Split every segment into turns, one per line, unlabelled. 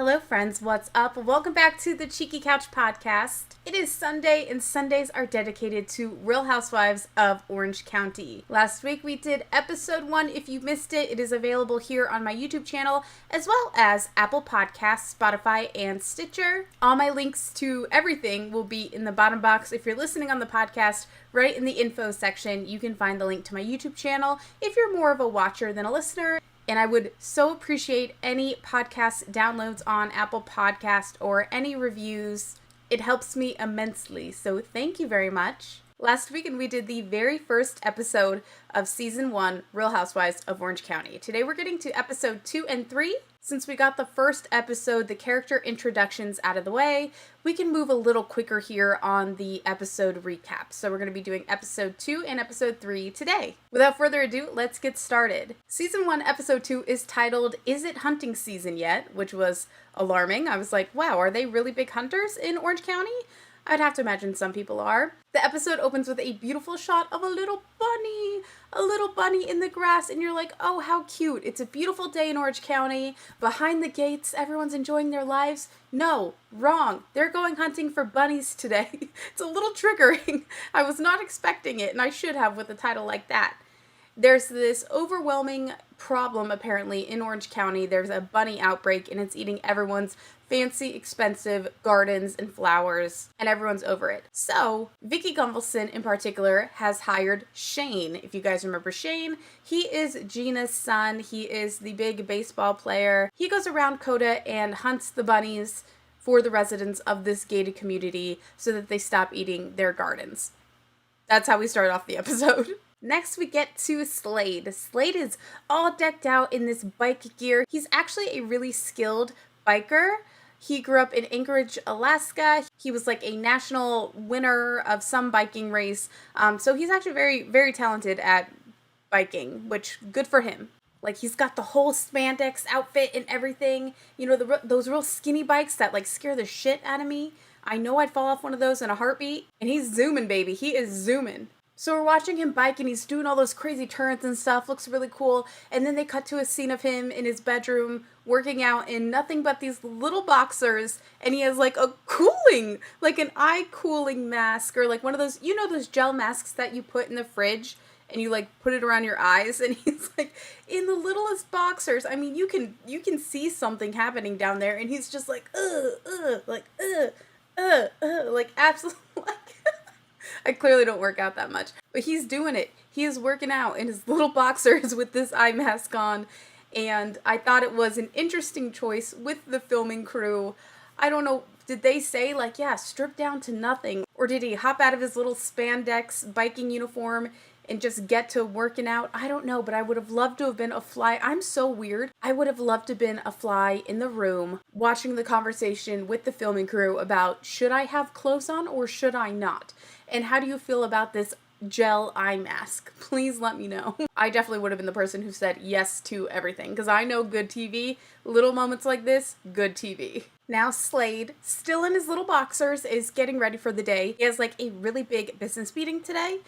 Hello friends, what's up? Welcome back to the Cheeky Couch Podcast. It is Sunday and Sundays are dedicated to Real Housewives of Orange County. Last week we did episode 1. If you missed it, it is available here on my YouTube channel as well as Apple Podcasts, Spotify, and Stitcher. All my links to everything will be in the bottom box. If you're listening on the podcast, right in the info section, you can find the link to my YouTube channel if you're more of a watcher than a listener. And I would so appreciate any podcast downloads on Apple Podcast or any reviews. It helps me immensely, so thank you very much. Last weekend we did the very first episode of Season 1, Real Housewives of Orange County. Today we're getting to episode 2 and 3. Since we got the first episode, the character introductions out of the way, we can move a little quicker here on the episode recap. So we're going to be doing episode 2 and episode 3 today. Without further ado, let's get started. Season 1, episode 2 is titled, Is It Hunting Season Yet? Which was alarming. I was like, wow, are they really big hunters in Orange County? I'd have to imagine some people are. The episode opens with a beautiful shot of a little bunny in the grass, and you're like, oh, how cute. It's a beautiful day in Orange County. Behind the gates, everyone's enjoying their lives. No, wrong. They're going hunting for bunnies today. It's a little triggering. I was not expecting it, and I should have with a title like that. There's this overwhelming problem, apparently, in Orange County. There's a bunny outbreak, and it's eating everyone's fancy, expensive gardens and flowers, and everyone's over it. So, Vicki Gunvalson, in particular, has hired Shane. If you guys remember Shane, he is Gina's son. He is the big baseball player. He goes around Coda and hunts the bunnies for the residents of this gated community so that they stop eating their gardens. That's how we start off the episode. Next, we get to Slade. Slade is all decked out in this bike gear. He's actually a really skilled biker. He grew up in Anchorage, Alaska. He was like a national winner of some biking race. So he's actually very, very talented at biking, which good for him. Like, he's got the whole spandex outfit and everything. You know, those real skinny bikes that like scare the shit out of me. I know I'd fall off one of those in a heartbeat. And he's zooming, baby. He is zooming. So we're watching him bike and he's doing all those crazy turns and stuff. Looks really cool. And then they cut to a scene of him in his bedroom working out in nothing but these little boxers. And he has like a cooling, like an eye cooling mask or like one of those, you know, those gel masks that you put in the fridge and you like put it around your eyes. And he's like in the littlest boxers. I mean, you can see something happening down there. And he's just like, like absolutely like. I clearly don't work out that much, but he's doing it. He is working out in his little boxers with this eye mask on, and I thought it was an interesting choice with the filming crew. I don't know, did they say like, yeah, strip down to nothing, or did he hop out of his little spandex biking uniform and just get to working out? I don't know, but I would have loved to have been a fly. I'm so weird. I would have loved to have been a fly in the room watching the conversation with the filming crew about should I have clothes on or should I not? And how do you feel about this gel eye mask? Please let me know. I definitely would have been the person who said yes to everything because I know good TV, little moments like this, good TV. Now Slade, still in his little boxers, is getting ready for the day. He has like a really big business meeting today.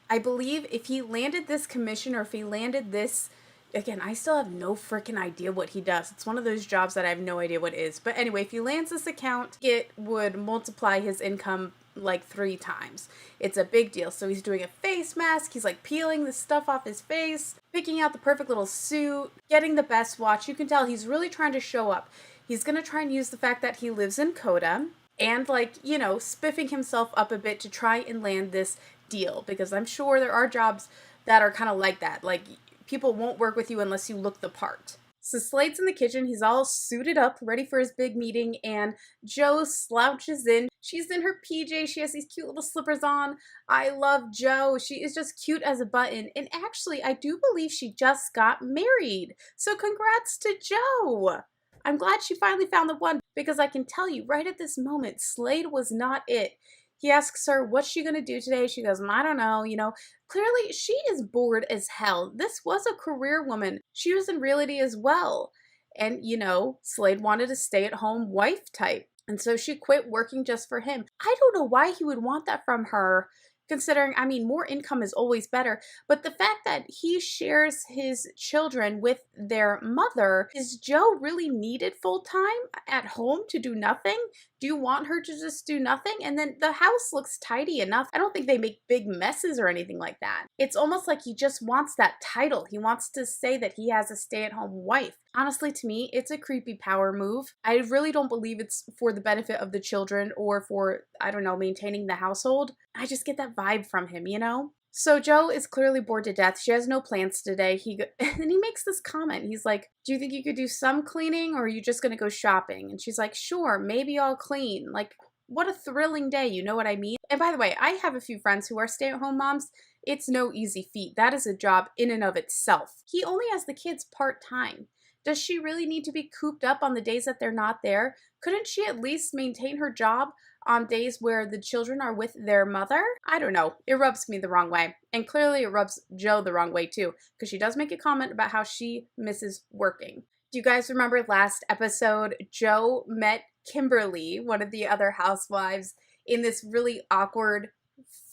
I believe if he landed this commission or if he landed this, again, I still have no freaking idea what he does. It's one of those jobs that I have no idea what it is. But anyway, if he lands this account, it would multiply his income like 3 times. It's a big deal. So he's doing a face mask. He's like peeling the stuff off his face, picking out the perfect little suit, getting the best watch. You can tell he's really trying to show up. He's going to try and use the fact that he lives in Coda and like, you know, spiffing himself up a bit to try and land this deal because I'm sure there are jobs that are kind of like that. Like people won't work with you unless you look the part. So Slade's in the kitchen. He's all suited up, ready for his big meeting, and Jo slouches in. She's in her PJ. She has these cute little slippers on. I love Jo. She is just cute as a button. And actually, I do believe she just got married. So congrats to Jo. I'm glad she finally found the one because I can tell you right at this moment, Slade was not it. He asks her, what's she going to do today? She goes, I don't know, you know. Clearly, she is bored as hell. This was a career woman. She was in reality as well. And, you know, Slade wanted a stay-at-home wife type. And so she quit working just for him. I don't know why he would want that from her considering, I mean, more income is always better. But the fact that he shares his children with their mother, is Joe really needed full time at home to do nothing? Do you want her to just do nothing? And then the house looks tidy enough. I don't think they make big messes or anything like that. It's almost like he just wants that title. He wants to say that he has a stay-at-home wife. Honestly, to me, it's a creepy power move. I really don't believe it's for the benefit of the children or for, I don't know, maintaining the household. I just get that vibe from him, you know? So Joe is clearly bored to death. She has no plans today. And he makes this comment. He's like, do you think you could do some cleaning, or are you just going to go shopping? And she's like, sure, maybe I'll clean. Like, what a thrilling day. You know what I mean? And by the way, I have a few friends who are stay-at-home moms. It's no easy feat. That is a job in and of itself. He only has the kids part-time. Does she really need to be cooped up on the days that they're not there? Couldn't she at least maintain her job on days where the children are with their mother? I don't know. It rubs me the wrong way. And clearly it rubs Joe the wrong way too, because she does make a comment about how she misses working. Do you guys remember last episode, Joe met Kimberly, one of the other housewives, in this really awkward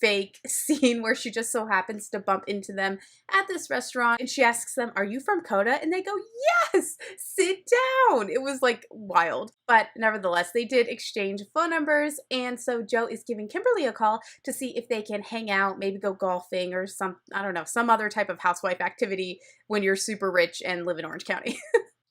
fake scene where she just so happens to bump into them at this restaurant, and she asks them, are you from Coda? And they go, yes, sit down. It was like wild, but nevertheless, they did exchange phone numbers, and so Joe is giving Kimberly a call to see if they can hang out, maybe go golfing or some, I don't know, some other type of housewife activity when you're super rich and live in Orange County.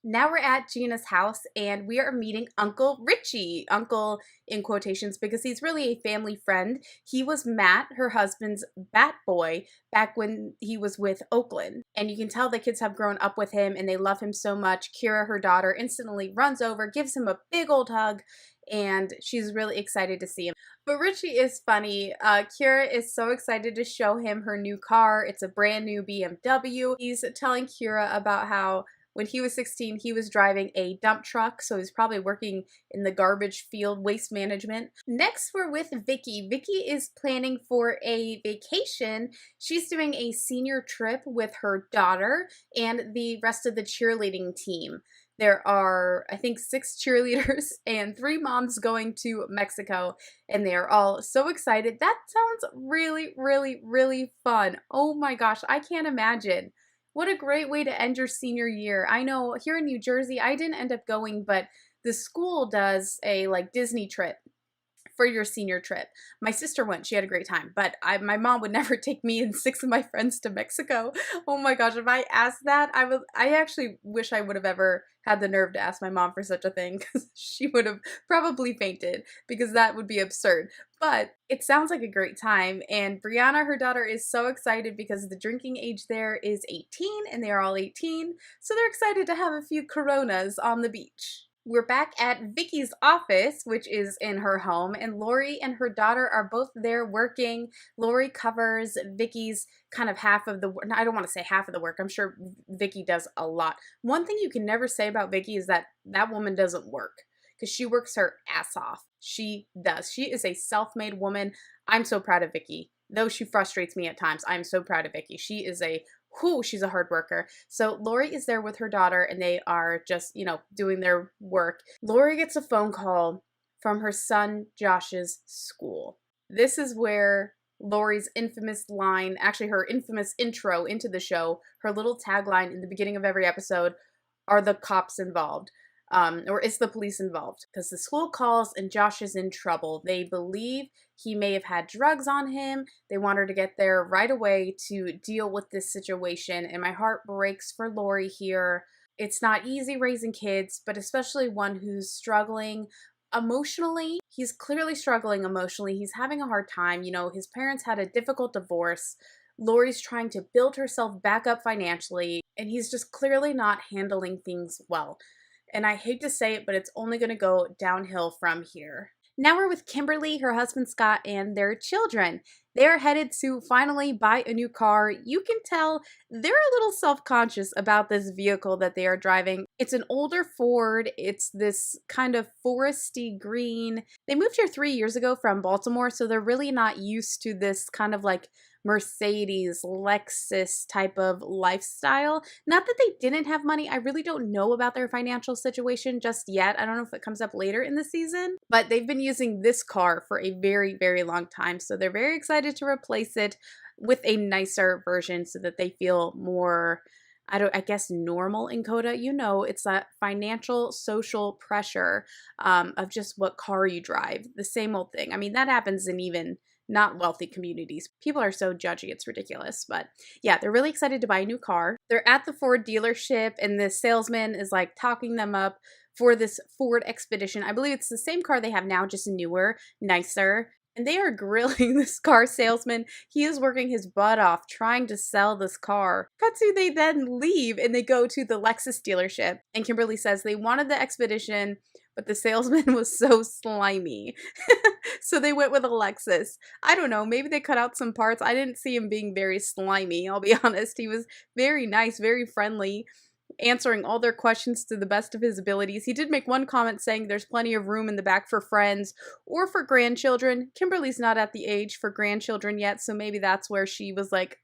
Now we're at Gina's house, and we are meeting Uncle Richie. Uncle in quotations because he's really a family friend. He was Matt, her husband's bat boy, back when he was with Oakland. And you can tell the kids have grown up with him and they love him so much. Kira, her daughter, instantly runs over, gives him a big old hug, and she's really excited to see him. But Richie is funny. Kira is so excited to show him her new car. It's a brand new BMW. He's telling Kira about how when he was 16, he was driving a dump truck, so he's probably working in the garbage field, waste management. Next, we're with Vicky. Vicky is planning for a vacation. She's doing a senior trip with her daughter and the rest of the cheerleading team. There are, I think, 6 cheerleaders and 3 moms going to Mexico, and they are all so excited. That sounds really, really, really fun. Oh my gosh, I can't imagine. What a great way to end your senior year. I know here in New Jersey, I didn't end up going, but the school does a like Disney trip for your senior trip. My sister went. She had a great time, but my mom would never take me and 6 of my friends to Mexico. Oh my gosh, if I asked that, I actually wish I would have ever had the nerve to ask my mom for such a thing, because she would have probably fainted, because that would be absurd. But it sounds like a great time, and Brianna, her daughter, is so excited because the drinking age there is 18, and they are all 18, so they're excited to have a few Coronas on the beach. We're back at Vicky's office, which is in her home, and Lori and her daughter are both there working. Lori covers Vicky's kind of half of the work. I don't want to say half of the work. I'm sure Vicky does a lot. One thing you can never say about Vicky is that that woman doesn't work, because she works her ass off. She does. She is a self-made woman. I'm so proud of Vicky. Though she frustrates me at times, I'm so proud of Vicky. She is she's a hard worker. So Lori is there with her daughter, and they are just, doing their work. Lori gets a phone call from her son Josh's school. This is where Lori's infamous line, actually her infamous intro into the show, her little tagline in the beginning of every episode, are the cops involved? Or is the police involved? Because the school calls and Josh is in trouble. They believe he may have had drugs on him. They want her to get there right away to deal with this situation. And my heart breaks for Lori here. It's not easy raising kids, but especially one who's struggling emotionally. He's clearly struggling emotionally. He's having a hard time. His parents had a difficult divorce. Lori's trying to build herself back up financially, and he's just clearly not handling things well. And I hate to say it, but it's only going to go downhill from here. Now we're with Kimberly, her husband Scott, and their children. They're headed to finally buy a new car. You can tell they're a little self-conscious about this vehicle that they are driving. It's an older Ford. It's this kind of foresty green. They moved here 3 years ago from Baltimore, so they're really not used to this kind of like Mercedes, Lexus type of lifestyle. Not that they didn't have money. I really don't know about their financial situation just yet. I don't know if it comes up later in the season, but they've been using this car for a very, very long time. So they're very excited decided to replace it with a nicer version so that they feel more, I guess, normal in Coda. You know, it's that financial, social pressure of just what car you drive. The same old thing. I mean, that happens in even not wealthy communities. People are so judgy, it's ridiculous. But yeah, they're really excited to buy a new car. They're at the Ford dealership, and the salesman is like talking them up for this Ford Expedition. I believe it's the same car they have now, just newer, nicer. And they are grilling this car salesman. He is working his butt off trying to sell this car. Cut to, they then leave and they go to the Lexus dealership. And Kimberly says they wanted the Expedition, but the salesman was so slimy. So they went with a Lexus. I don't know, maybe they cut out some parts. I didn't see him being very slimy, I'll be honest. He was very nice, very friendly, answering all their questions to the best of his abilities. He did make one comment saying there's plenty of room in the back for friends or for grandchildren. Kimberly's not at the age for grandchildren yet, so maybe that's where she was like,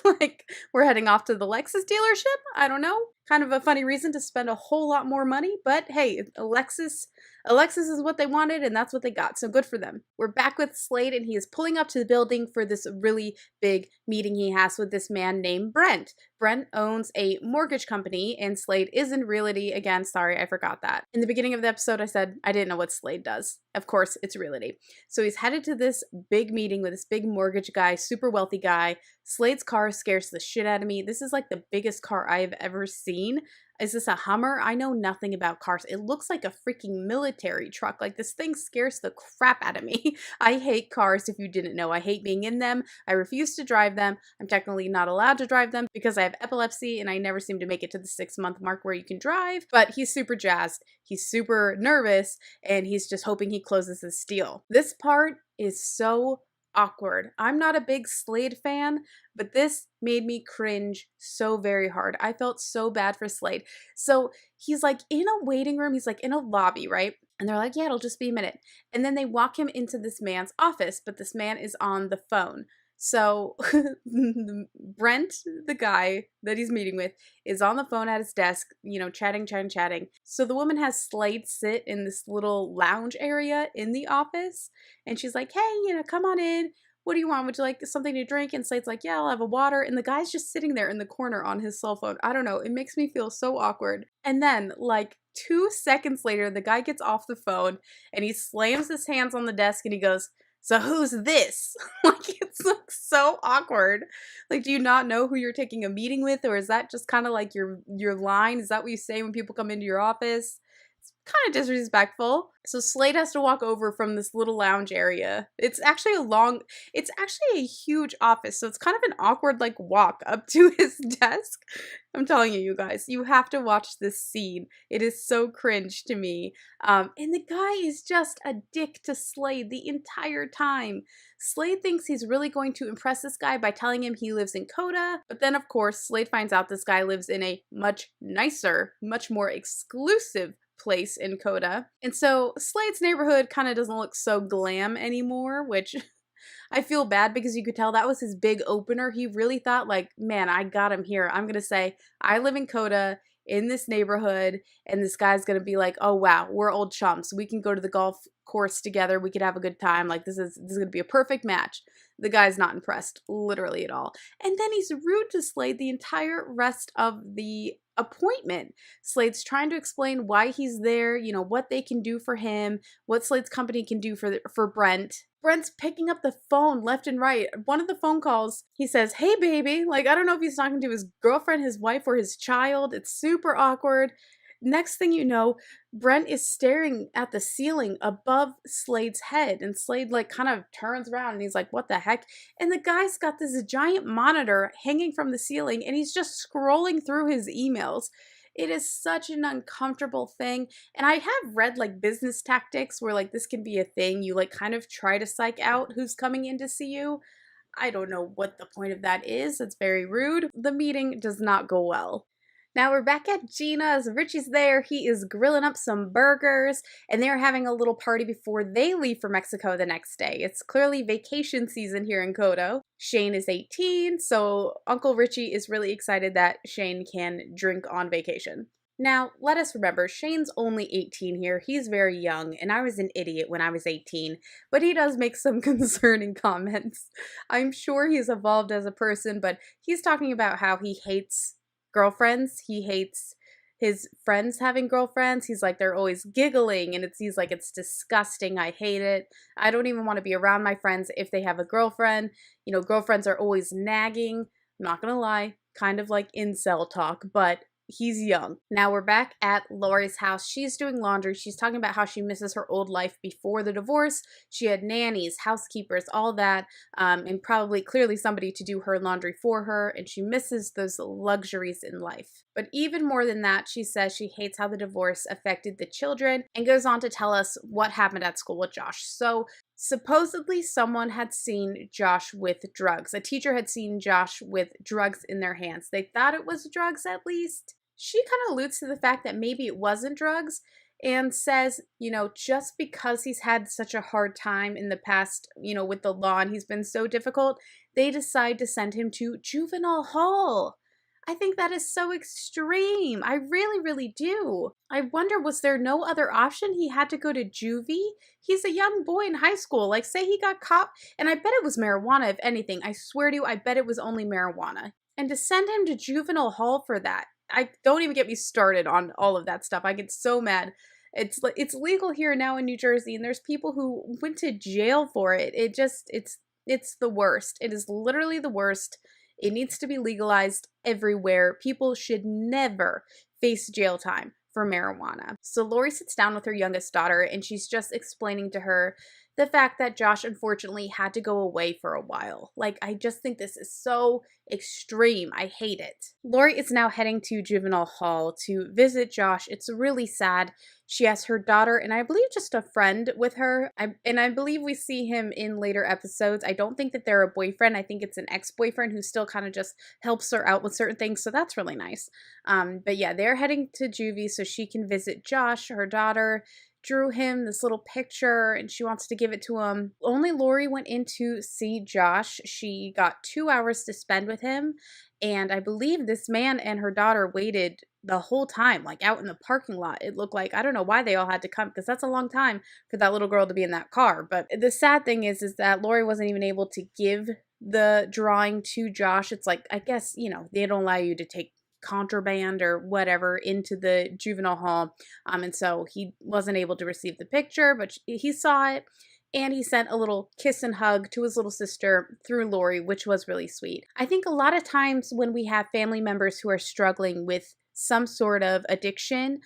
like, we're heading off to the Lexus dealership? I don't know. Kind of a funny reason to spend a whole lot more money, but hey, Alexis is what they wanted, and that's what they got, so good for them. We're back with Slade, and he is pulling up to the building for this really big meeting he has with this man named Brent. Brent owns a mortgage company, and Slade is in realty. Again, sorry, I forgot that. In the beginning of the episode, I said I didn't know what Slade does. Of course, it's realty. So he's headed to this big meeting with this big mortgage guy, super wealthy guy. Slade's car scares the shit out of me. This is like the biggest car I have ever seen. Is this a Hummer? I know nothing about cars. It looks like a freaking military truck. Like, this thing scares the crap out of me. I hate cars, if you didn't know. I hate being in them. I refuse to drive them. I'm technically not allowed to drive them because I have epilepsy and I never seem to make it to the 6-month mark where you can drive. But he's super jazzed. He's super nervous, and he's just hoping he closes this deal. This part is so awkward. I'm not a big Slade fan, but this made me cringe so very hard. I felt so bad for Slade. So he's like in a waiting room. He's like in a lobby, right? And they're like, yeah, it'll just be a minute. And then they walk him into this man's office, but this man is on the phone. So Brent, the guy that he's meeting with, is on the phone at his desk, you know, chatting. So the woman has Slade sit in this little lounge area in the office. And she's like, hey, you know, come on in. What do you want? Would you like something to drink? And Slade's like, yeah, I'll have a water. And the guy's just sitting there in the corner on his cell phone. I don't know. It makes me feel so awkward. And then like 2 seconds later, the guy gets off the phone and he slams his hands on the desk and he goes, so who's this? Like, it's like so awkward. Like, do you not know who you're taking a meeting with? Or is that just kind of like your line? Is that what you say when people come into your office? It's kind of disrespectful. So Slade has to walk over from this little lounge area. It's actually a huge office. So it's kind of an awkward like walk up to his desk. I'm telling you, you guys, you have to watch this scene. It is so cringe to me. And the guy is just a dick to Slade the entire time. Slade thinks he's really going to impress this guy by telling him he lives in Coda. But then, of course, Slade finds out this guy lives in a much nicer, much more exclusive place in Coda. And so Slade's neighborhood kind of doesn't look so glam anymore, which I feel bad because you could tell that was his big opener. He really thought like, man, I got him here. I'm going to say, I live in Coda in this neighborhood, and this guy's going to be like, oh, wow, we're old chums. We can go to the golf course together. We could have a good time. Like, this is going to be a perfect match. The guy's not impressed, literally at all. And then he's rude to Slade the entire rest of the appointment. Slade's trying to explain why he's there, you know, what they can do for him, what Slade's company can do for Brent. Brent's picking up the phone left and right. One of the phone calls, he says, hey, baby. Like, I don't know if he's talking to his girlfriend, his wife, or his child. It's super awkward. Next thing you know, Brent is staring at the ceiling above Slade's head, and Slade like kind of turns around and he's like, what the heck? And the guy's got this giant monitor hanging from the ceiling and he's just scrolling through his emails. It is such an uncomfortable thing. And I have read like business tactics where like this can be a thing. You like kind of try to psych out who's coming in to see you. I don't know what the point of that is. It's very rude. The meeting does not go well. Now we're back at Gina's. Richie's there. He is grilling up some burgers, and they're having a little party before they leave for Mexico the next day. It's clearly vacation season here in Kodo. Shane is 18, so Uncle Richie is really excited that Shane can drink on vacation. Now, let us remember, Shane's only 18 here. He's very young, and I was an idiot when I was 18, but he does make some concerning comments. I'm sure he's evolved as a person, but he's talking about how he hates girlfriends. He hates his friends having girlfriends. He's like, they're always giggling, and he's like, it's disgusting. I hate it. I don't even want to be around my friends if they have a girlfriend. You know, girlfriends are always nagging. I'm not gonna lie, kind of like incel talk, but he's young. Now we're back at Lori's house. She's doing laundry. She's talking about how she misses her old life before the divorce. She had nannies, housekeepers, all that, and probably clearly somebody to do her laundry for her, and she misses those luxuries in life. But even more than that, she says she hates how the divorce affected the children and goes on to tell us what happened at school with Josh. So supposedly someone had seen Josh with drugs. A teacher had seen Josh with drugs in their hands. They thought it was drugs at least. She kind of alludes to the fact that maybe it wasn't drugs and says, you know, just because he's had such a hard time in the past, you know, with the law and he's been so difficult, they decide to send him to juvenile hall. I think that is so extreme. I really, really do. I wonder, was there no other option? He had to go to juvie? He's a young boy in high school. Like, say he got caught, and I bet it was marijuana, if anything. I swear to you, I bet it was only marijuana. And to send him to juvenile hall for that, I don't even get me started on all of that stuff. I get so mad. It's legal here now in New Jersey, and there's people who went to jail for it. It's the worst. It is literally the worst. It needs to be legalized everywhere. People should never face jail time for marijuana. So Lori sits down with her youngest daughter, and she's just explaining to her the fact that Josh unfortunately had to go away for a while. Like, I just think this is so extreme. I hate it. Lori is now heading to juvenile hall to visit Josh. It's really sad. She has her daughter and I believe just a friend with her. I believe we see him in later episodes. I don't think that they're a boyfriend. I think it's an ex-boyfriend who still kind of just helps her out with certain things. So that's really nice. But yeah, they're heading to juvie so she can visit Josh, her daughter. Drew him this little picture and she wants to give it to him. Only Lori went in to see Josh. She got 2 hours to spend with him. And I believe this man and her daughter waited the whole time, like out in the parking lot. It looked like, I don't know why they all had to come because that's a long time for that little girl to be in that car. But the sad thing is that Lori wasn't even able to give the drawing to Josh. It's like, I guess, you know, they don't allow you to take contraband or whatever into the juvenile hall, and so he wasn't able to receive the picture, but he saw it and he sent a little kiss and hug to his little sister through Lori, which was really sweet. I think a lot of times when we have family members who are struggling with some sort of addiction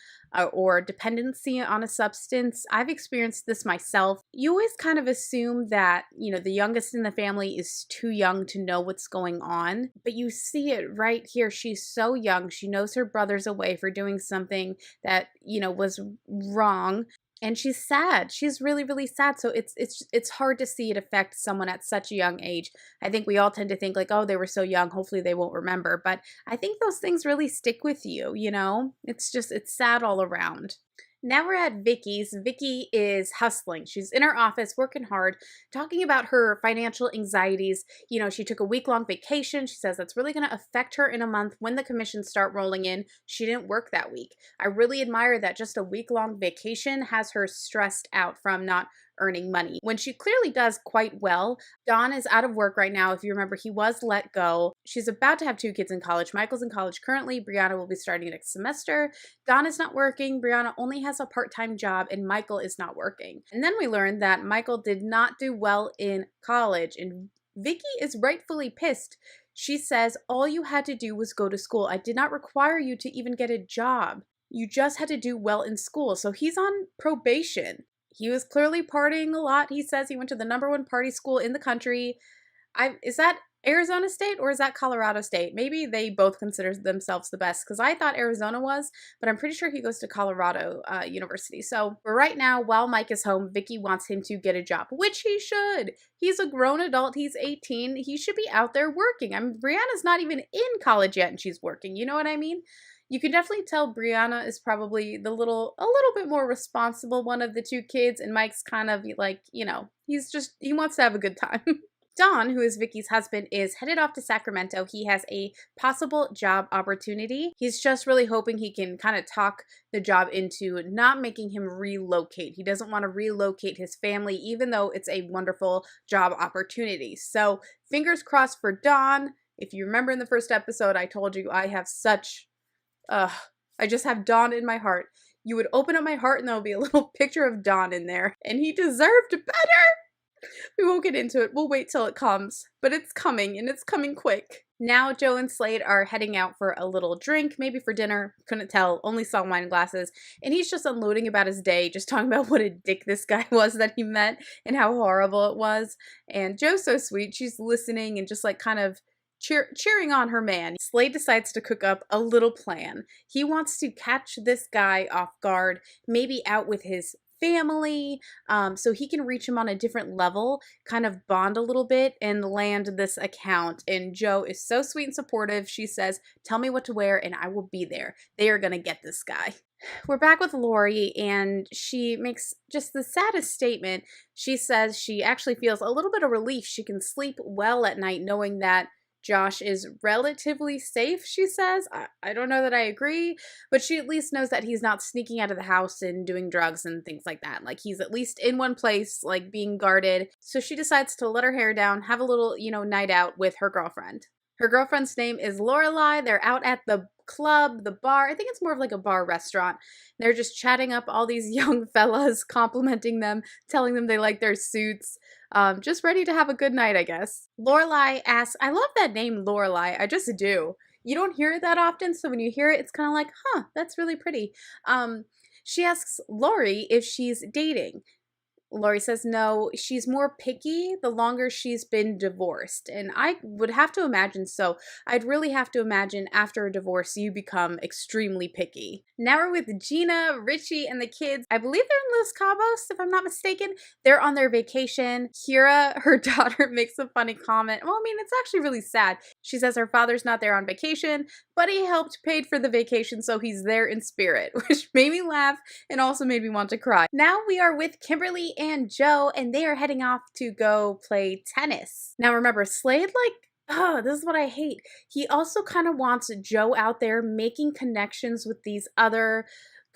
or dependency on a substance, I've experienced this myself. You always kind of assume that, you know, the youngest in the family is too young to know what's going on, but you see it right here. She's so young. She knows her brother's away for doing something that, you know, was wrong. And she's sad. She's really, really sad. So it's hard to see it affect someone at such a young age. I think we all tend to think like, oh, they were so young. Hopefully they won't remember. But I think those things really stick with you, you know? It's sad all around. Now we're at Vicky's. Vicky is hustling. She's in her office working hard, talking about her financial anxieties. You know, she took a week-long vacation. She says that's really going to affect her in a month when the commissions start rolling in. She didn't work that week. I really admire that just a week-long vacation has her stressed out from not earning money when she clearly does quite well. Don is out of work right now. If you remember, he was let go. She's about to have 2 kids in college. Michael's in college currently. Brianna will be starting next semester. Don is not working. Brianna only has a part-time job and Michael is not working. And then we learned that Michael did not do well in college and Vicky is rightfully pissed. She says, all you had to do was go to school. I did not require you to even get a job. You just had to do well in school. So he's on probation. He was clearly partying a lot. He says he went to the #1 party school in the country. Is that Arizona State or is that Colorado State? Maybe they both consider themselves the best because I thought Arizona was, but I'm pretty sure he goes to Colorado University. So for right now, while Mike is home, Vicky wants him to get a job, which he should. He's a grown adult. He's 18. He should be out there working. I mean, Brianna's not even in college yet and she's working. You know what I mean? You can definitely tell Brianna is probably a little bit more responsible one of the 2 kids, and Mike's kind of like, you know, he wants to have a good time. Don, who is Vicky's husband, is headed off to Sacramento. He has a possible job opportunity. He's just really hoping he can kind of talk the job into not making him relocate. He doesn't want to relocate his family, even though it's a wonderful job opportunity. So fingers crossed for Don. If you remember in the first episode, I told you I have such, I just have Don in my heart. You would open up my heart and there'll be a little picture of Don in there. And he deserved better. We won't get into it. We'll wait till it comes. But it's coming, and it's coming quick. Now Joe and Slade are heading out for a little drink, maybe for dinner. Couldn't tell. Only saw wine glasses. And he's just unloading about his day, just talking about what a dick this guy was that he met and how horrible it was. And Joe's so sweet. She's listening and just like kind of cheering on her man. Slade decides to cook up a little plan. He wants to catch this guy off guard, maybe out with his family, so he can reach him on a different level, kind of bond a little bit and land this account. And Joe is so sweet and supportive. She says, tell me what to wear and I will be there. They are gonna get this guy. We're back with Lori, and she makes just the saddest statement. She says she actually feels a little bit of relief. She can sleep well at night knowing that Josh is relatively safe, she says. I don't know that I agree, but she at least knows that he's not sneaking out of the house and doing drugs and things like that. Like, he's at least in one place, like, being guarded. So she decides to let her hair down, have a little, night out with her girlfriend. Her girlfriend's name is Lorelai. They're out at the club, the bar. I think it's more of like a bar restaurant. They're just chatting up all these young fellas, complimenting them, telling them they like their suits. Just ready to have a good night, I guess. Lorelai asks, I love that name, Lorelai. I just do. You don't hear it that often, so when you hear it, it's kind of like, huh, that's really pretty. She asks Lori if she's dating. Lori says no, she's more picky the longer she's been divorced. And I would have to imagine so. I'd really have to imagine after a divorce, you become extremely picky. Now we're with Gina, Richie, and the kids. I believe they're in Los Cabos, if I'm not mistaken. They're on their vacation. Kira, her daughter, makes a funny comment. Well, I mean, it's actually really sad. She says her father's not there on vacation, but he helped paid for the vacation, so he's there in spirit, which made me laugh and also made me want to cry. Now we are with Kimberly and Joe, and they are heading off to go play tennis. Now remember, Slade, this is what I hate. He also kind of wants Joe out there making connections with these other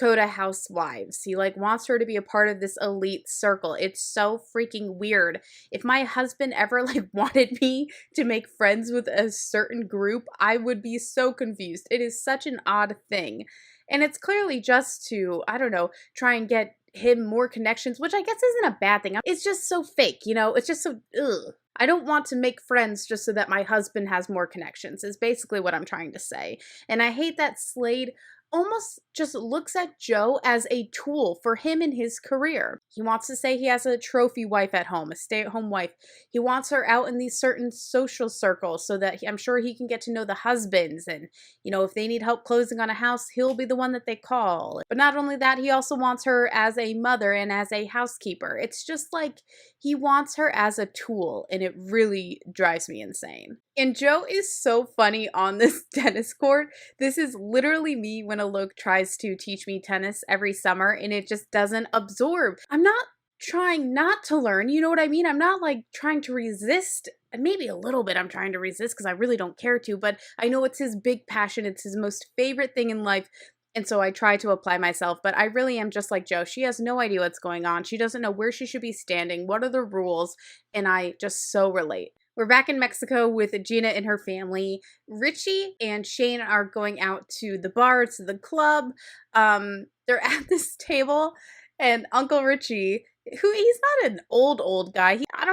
Coda housewives. He wants her to be a part of this elite circle. It's so freaking weird. If my husband ever wanted me to make friends with a certain group, I would be so confused. It is such an odd thing. And it's clearly just to, I don't know, try and get him more connections, which I guess isn't a bad thing. It's just so fake, It's just so, ugh. I don't want to make friends just so that my husband has more connections, is basically what I'm trying to say. And I hate that Slade almost just looks at Joe as a tool for him in his career. He wants to say he has a trophy wife at home, a stay-at-home wife. He wants her out in these certain social circles so that I'm sure he can get to know the husbands. And, if they need help closing on a house, he'll be the one that they call. But not only that, he also wants her as a mother and as a housekeeper. It's just like he wants her as a tool, and it really drives me insane. And Joe is so funny on this tennis court. This is literally me when Alok tries to teach me tennis every summer, and it just doesn't absorb. I'm not trying not to learn, you know what I mean? I'm not trying to resist. Maybe a little bit I'm trying to resist because I really don't care to, but I know it's his big passion. It's his most favorite thing in life. And so I try to apply myself, but I really am just like Joe. She has no idea what's going on. She doesn't know where she should be standing. What are the rules? And I just so relate. We're back in Mexico with Gina and her family. Richie and Shane are going out to the bar, to the club. They're at this table, and Uncle Richie, who he's not an old guy. I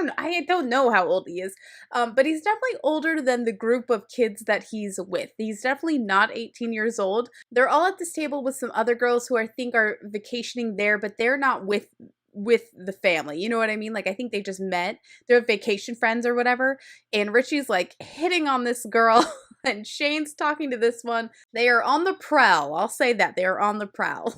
don't know how old he is, but he's definitely older than the group of kids that he's with. He's definitely not 18 years old. They're all at this table with some other girls who I think are vacationing there, but they're not with the family, you know what I mean? I think they just met. They're vacation friends or whatever. And Richie's hitting on this girl and Shane's talking to this one. They are on the prowl. I'll say that. They are on the prowl.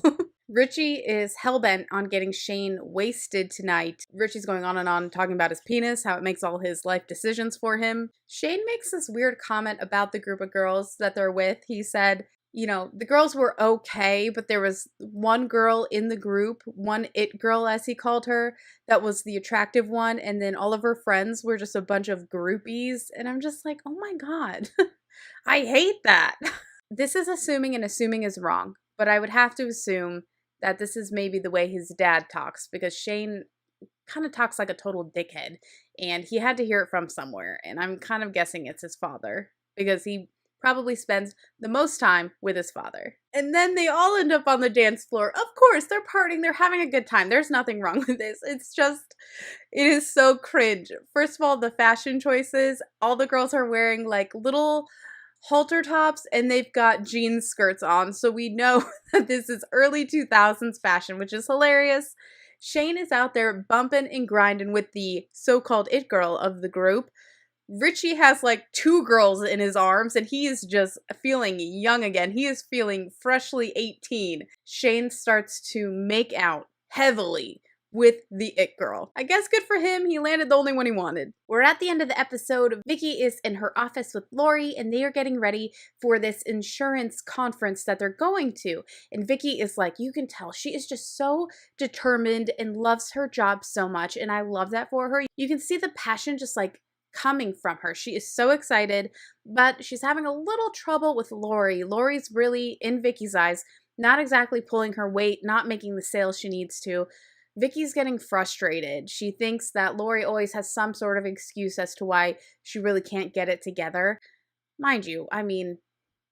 Richie is hellbent on getting Shane wasted tonight. Richie's going on and on talking about his penis, how it makes all his life decisions for him. Shane makes this weird comment about the group of girls that they're with. He said, the girls were okay, but there was one girl in the group, one it girl as he called her, that was the attractive one, and then all of her friends were just a bunch of groupies, and I'm just like, oh my god, I hate that. This is assuming, and assuming is wrong, but I would have to assume that this is maybe the way his dad talks, because Shane kind of talks like a total dickhead, and he had to hear it from somewhere, and I'm kind of guessing it's his father, because he probably spends the most time with his father. And then they all end up on the dance floor. Of course, they're partying, they're having a good time. There's nothing wrong with this. It is so cringe. First of all, the fashion choices, all the girls are wearing like little halter tops and they've got jean skirts on. So we know that this is early 2000s fashion, which is hilarious. Shane is out there bumping and grinding with the so-called it girl of the group. Richie has like 2 girls in his arms and he is just feeling young again. He is feeling freshly 18. Shane starts to make out heavily with the it girl. I guess good for him. He landed the only one he wanted. We're at the end of the episode. Vicky is in her office with Lori and they are getting ready for this insurance conference that they're going to. And Vicky is like, you can tell she is just so determined and loves her job so much. And I love that for her. You can see the passion just like coming from her. She is so excited, but she's having a little trouble with Lori. Lori's really, in Vicky's eyes, not exactly pulling her weight, not making the sales she needs to. Vicky's getting frustrated. She thinks that Lori always has some sort of excuse as to why she really can't get it together. Mind you, I mean,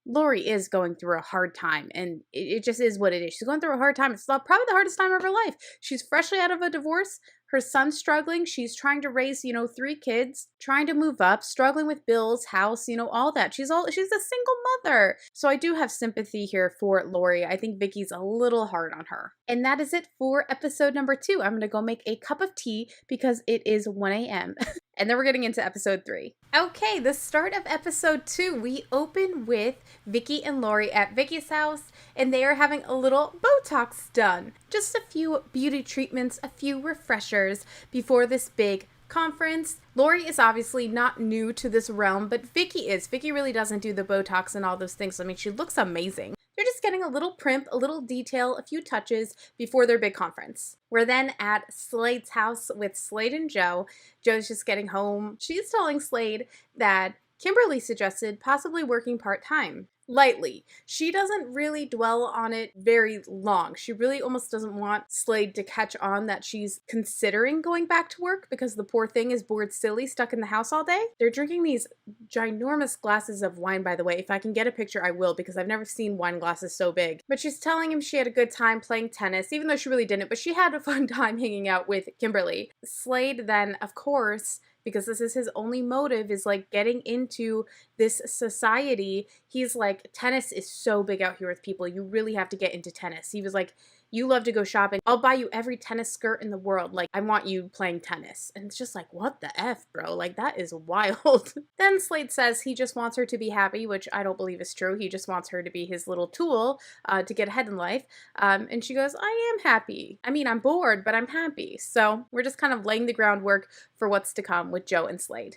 Lori is going through a hard time, and it just is what it is. She's going through a hard time. It's probably the hardest time of her life. She's freshly out of a divorce. Her son's struggling. She's trying to raise, 3 kids, trying to move up, struggling with bills, house, all that. She's a single mother. So I do have sympathy here for Lori. I think Vicky's a little hard on her. And that is it for episode number 2. I'm going to go make a cup of tea because it is 1 a.m. And then we're getting into episode 3. Okay, the start of episode 2, we open with Vicky and Lori at Vicky's house, and they are having a little Botox done. Just a few beauty treatments, a few refreshers before this big conference. Lori is obviously not new to this realm, but Vicky is. Vicky really doesn't do the Botox and all those things. I mean, she looks amazing. They're just getting a little primp, a little detail, a few touches before their big conference. We're then at Slade's house with Slade and Joe. Joe's just getting home. She's telling Slade that Kimberly suggested possibly working part-time. Lightly. She doesn't really dwell on it very long. She really almost doesn't want Slade to catch on that she's considering going back to work because the poor thing is bored silly, stuck in the house all day. They're drinking these ginormous glasses of wine, by the way. If I can get a picture, I will, because I've never seen wine glasses so big. But she's telling him she had a good time playing tennis, even though she really didn't, but she had a fun time hanging out with Kimberly. Slade then, of course, because this is his only motive, is like getting into this society. He's like, tennis is so big out here with people. You really have to get into tennis. He was like, you love to go shopping. I'll buy you every tennis skirt in the world. Like, I want you playing tennis. And it's just like, what the F, bro? Like, that is wild. Then Slade says he just wants her to be happy, which I don't believe is true. He just wants her to be his little tool to get ahead in life. And she goes, I am happy. I mean, I'm bored, but I'm happy. So we're just kind of laying the groundwork for what's to come with Joe and Slade.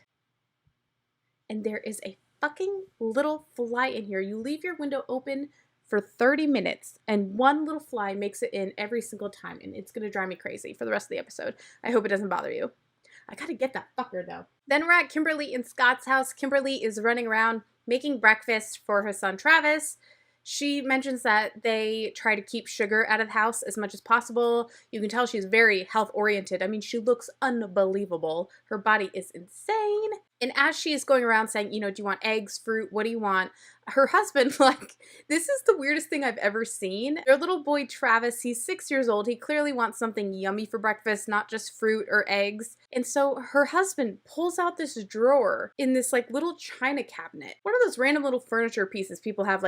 And there is a fucking little fly in here. You leave your window open for 30 minutes and one little fly makes it in every single time, and it's gonna drive me crazy for the rest of the episode. I hope it doesn't bother you. I gotta get that fucker though. Then we're at Kimberly and Scott's house. Kimberly is running around making breakfast for her son Travis. She mentions that they try to keep sugar out of the house as much as possible. You can tell she's very health oriented. I mean, she looks unbelievable. Her body is insane. And as she is going around saying, do you want eggs, fruit? What do you want? Her husband, this is the weirdest thing I've ever seen. Their little boy, Travis, he's 6 years old. He clearly wants something yummy for breakfast, not just fruit or eggs. And so her husband pulls out this drawer in this little china cabinet. One of those random little furniture pieces people have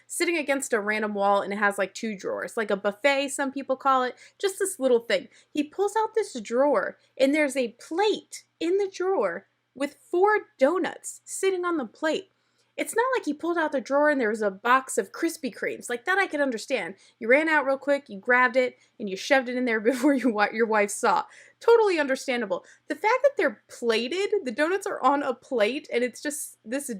sitting against a random wall, and it has 2 drawers, like a buffet, some people call it, just this little thing. He pulls out this drawer and there's a plate in the drawer with 4 donuts sitting on the plate. It's not like he pulled out the drawer and there was a box of Krispy Kremes. Like that I could understand. You ran out real quick, you grabbed it, and you shoved it in there before your wife saw. totally understandable. The fact that they're plated, the donuts are on a plate, and it's just this,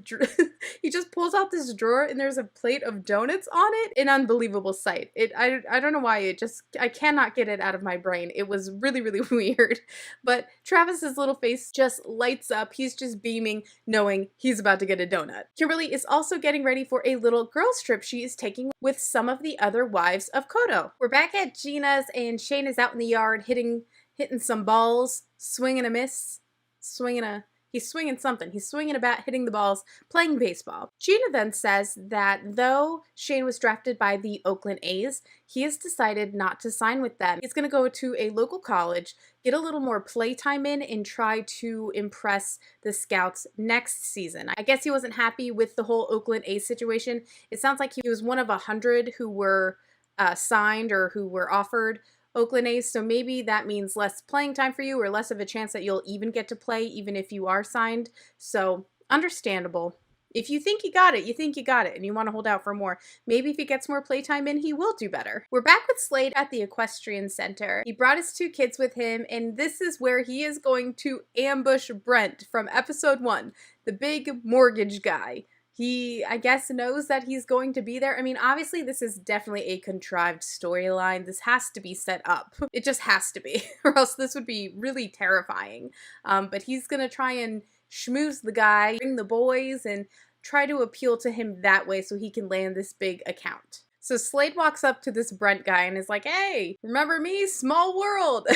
he just pulls out this drawer and there's a plate of donuts on it, an unbelievable sight. I don't know why, I cannot get it out of my brain. It was really, really weird. But Travis's little face just lights up. He's just beaming, knowing he's about to get a donut. Kimberly is also getting ready for a little girls trip she is taking with some of the other wives of Kodo. We're back at Gina's and Shane is out in the yard hitting some balls, swinging a miss, he's swinging something. He's swinging a bat, hitting the balls, playing baseball. Gina then says that though Shane was drafted by the Oakland A's, he has decided not to sign with them. He's going to go to a local college, get a little more playtime in, and try to impress the scouts next season. I guess he wasn't happy with the whole Oakland A's situation. It sounds like he was one of 100 who were signed or who were offered Oakland A's, so maybe that means less playing time for you or less of a chance that you'll even get to play even if you are signed. So understandable. If you think you got it, you think you got it, and you want to hold out for more. Maybe if he gets more playtime in, he will do better. We're back with Slade at the equestrian center. He brought his 2 kids with him, and this is where he is going to ambush Brent from episode 1, the big mortgage guy. He, I guess, knows that he's going to be there. I mean, obviously, this is definitely a contrived storyline. This has to be set up. It just has to be, or else this would be really terrifying. But he's going to try and schmooze the guy, bring the boys, and try to appeal to him that way so he can land this big account. So Slade walks up to this Brent guy and is like, "Hey, remember me? Small world."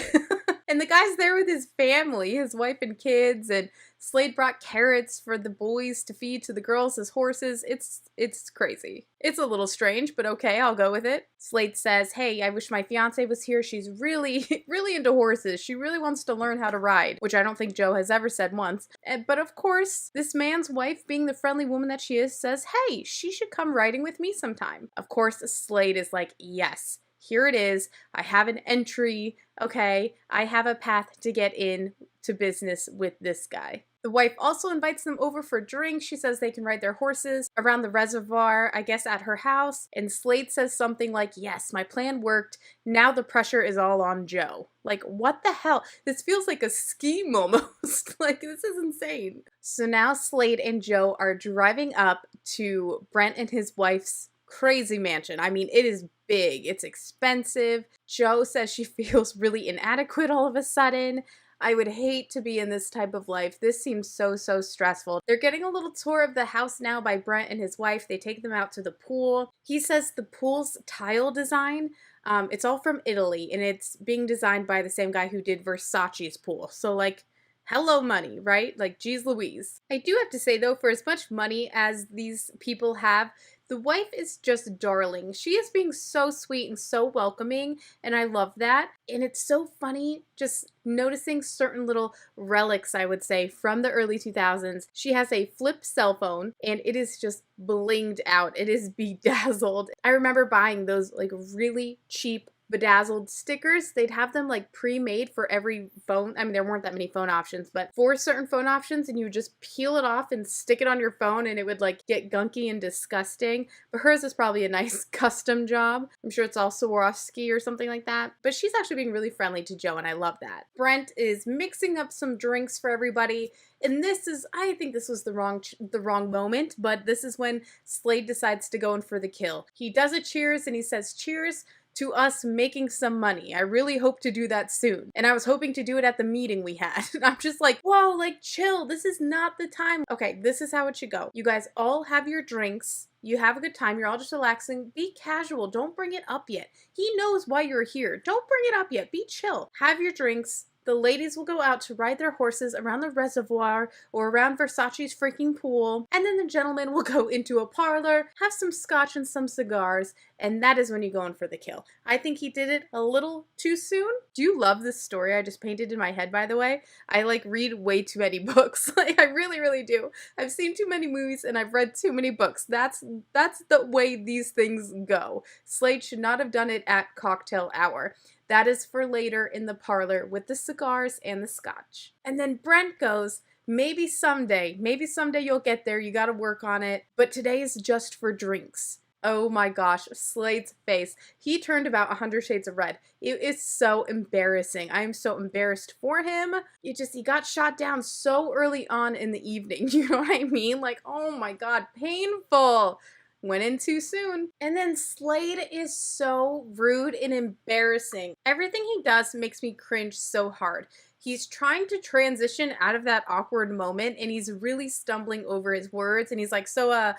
And the guy's there with his family, his wife and kids, and Slade brought carrots for the boys to feed to the girls as horses. It's crazy. It's a little strange, but okay, I'll go with it. Slade says, "Hey, I wish my fiance was here. She's really, really into horses. She really wants to learn how to ride," which I don't think Joe has ever said once. But of course, this man's wife, being the friendly woman that she is, says, "Hey, she should come riding with me sometime." Of course, Slade is like, "Yes. Here it is. I have an entry. Okay, I have a path to get in to business with this guy." The wife also invites them over for drinks. She says they can ride their horses around the reservoir, I guess at her house. And Slade says something like, "Yes, my plan worked. Now the pressure is all on Joe." Like, what the hell? This feels like a scheme almost. Like, this is insane. So now Slade and Joe are driving up to Brent and his wife's crazy mansion. I mean, it is big. It's expensive. Joe says she feels really inadequate all of a sudden. I would hate to be in this type of life. This seems so stressful. They're getting a little tour of the house now by Brent and his wife. They take them out to the pool. He says the pool's tile design, it's all from Italy, and it's being designed by the same guy who did Versace's pool. So, like, hello money, right? Like, geez Louise. I do have to say, though, for as much money as these people have, the wife is just darling. She is being so sweet and so welcoming, and I love that. And it's so funny just noticing certain little relics, I would say, from the early 2000s. She has a flip cell phone, and it is just blinged out. It is bedazzled. I remember buying those, like, really cheap bedazzled stickers. They'd have them like pre-made for every phone. I mean, there weren't that many phone options, but for certain phone options, and you would just peel it off and stick it on your phone, and it would like get gunky and disgusting. But hers is probably a nice custom job. I'm sure it's all Swarovski or something like that. But she's actually being really friendly to Joe, and I love that. Brent is mixing up some drinks for everybody. And this is, I think this was the wrong moment, but this is when Slade decides to go in for the kill. He does a cheers, and he says, "Cheers to us making some money. I really hope to do that soon." And I was hoping to do it at the meeting we had. And I'm just like, whoa, like, chill. This is not the time. Okay, this is how it should go. You guys all have your drinks. You have a good time. You're all just relaxing. Be casual. Don't bring it up yet. He knows why you're here. Don't bring it up yet. Be chill. Have your drinks. The ladies will go out to ride their horses around the reservoir or around Versace's freaking pool. And then the gentlemen will go into a parlor, have some scotch and some cigars, and that is when you go in for the kill. I think he did it a little too soon. Do you love this story I just painted in my head, by the way? I like read way too many books. Like, I really, really do. I've seen too many movies and I've read too many books. That's the way these things go. Slade should not have done it at cocktail hour. That is for later in the parlor with the cigars and the scotch. And then Brent goes, maybe someday you'll get there. You got to work on it. But today is just for drinks. Oh my gosh, Slade's face. He turned about 100 shades of red. It is so embarrassing. I am so embarrassed for him. He got shot down so early on in the evening. You know what I mean? Like, oh my god, painful. Went in too soon. And then Slade is so rude and embarrassing. Everything he does makes me cringe so hard. He's trying to transition out of that awkward moment, and he's really stumbling over his words, and he's like, so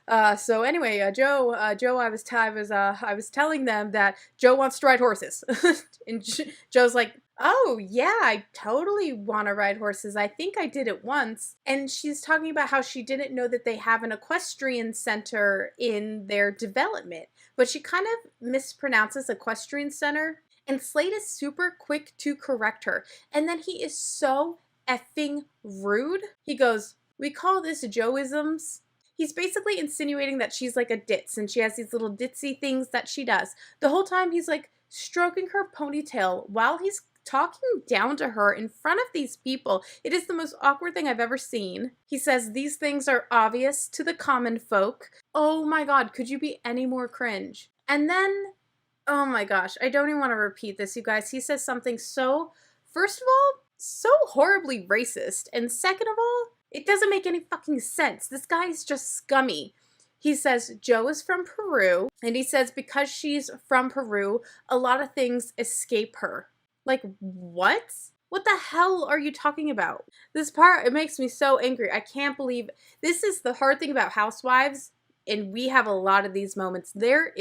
anyway, Joe, I was telling them that Joe wants to ride horses. And Joe's like, oh yeah, I totally want to ride horses. I think I did it once. And she's talking about how she didn't know that they have an equestrian center in their development, but she kind of mispronounces equestrian center. And Slade is super quick to correct her. And then he is so effing rude. He goes, we call this Joeisms. He's basically insinuating that she's like a ditz and she has these little ditzy things that she does. The whole time he's like stroking her ponytail while he's talking down to her in front of these people. It is the most awkward thing I've ever seen. He says these things are obvious to the common folk. Oh my god, could you be any more cringe? And then, oh my gosh, I don't even want to repeat this, you guys. He says something so, first of all, so horribly racist. And second of all, it doesn't make any fucking sense. This guy is just scummy. He says Joe is from Peru, and he says because she's from Peru, a lot of things escape her. Like, what? What the hell are you talking about? This part, it makes me so angry. I can't believe, this is the hard thing about Housewives, and we have a lot of these moments. There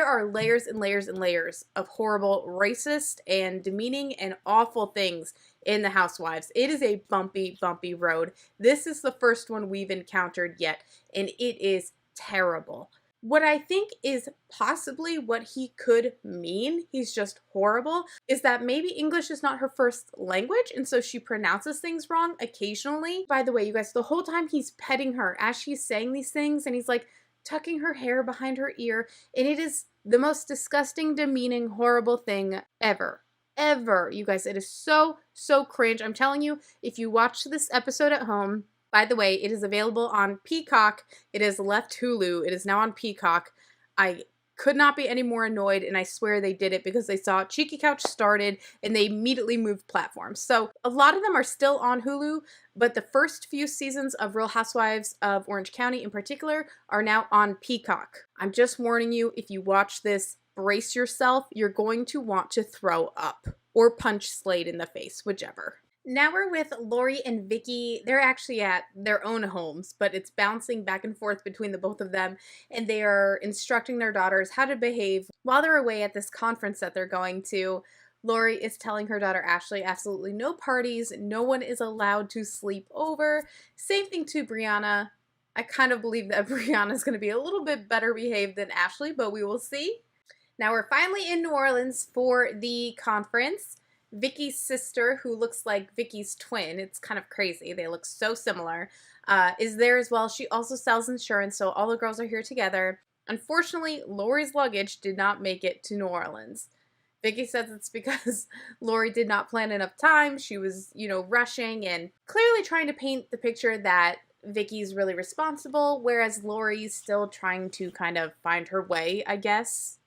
are layers and layers and layers of horrible, racist, and demeaning and awful things in the Housewives. It is a bumpy, bumpy road. This is the first one we've encountered yet, and it is terrible. What I think is possibly what he could mean, he's just horrible, is that maybe English is not her first language, and so she pronounces things wrong occasionally. By the way, you guys, the whole time he's petting her as she's saying these things, and he's like tucking her hair behind her ear, and it is the most disgusting, demeaning, horrible thing ever. Ever. You guys, it is so, so cringe. I'm telling you, if you watch this episode at home, by the way, it is available on Peacock. It has left Hulu. It is now on Peacock. I could not be any more annoyed, and I swear they did it because they saw Cheeky Couch started and they immediately moved platforms. So a lot of them are still on Hulu, but the first few seasons of Real Housewives of Orange County in particular are now on Peacock. I'm just warning you, if you watch this, brace yourself. You're going to want to throw up or punch Slade in the face, whichever. Now we're with Lori and Vicky. They're actually at their own homes, but it's bouncing back and forth between the both of them, and they are instructing their daughters how to behave while they're away at this conference that they're going to. Lori is telling her daughter Ashley absolutely no parties, no one is allowed to sleep over. Same thing to Brianna. I kind of believe that Brianna is going to be a little bit better behaved than Ashley, but we will see. Now we're finally in New Orleans for the conference. Vicky's sister, who looks like Vicky's twin, it's kind of crazy, they look so similar, is there as well. She also sells insurance, so all the girls are here together. Unfortunately, Lori's luggage did not make it to New Orleans. Vicky says it's because Lori did not plan enough time. She was, rushing and clearly trying to paint the picture that Vicky's really responsible, whereas Lori's still trying to kind of find her way, I guess.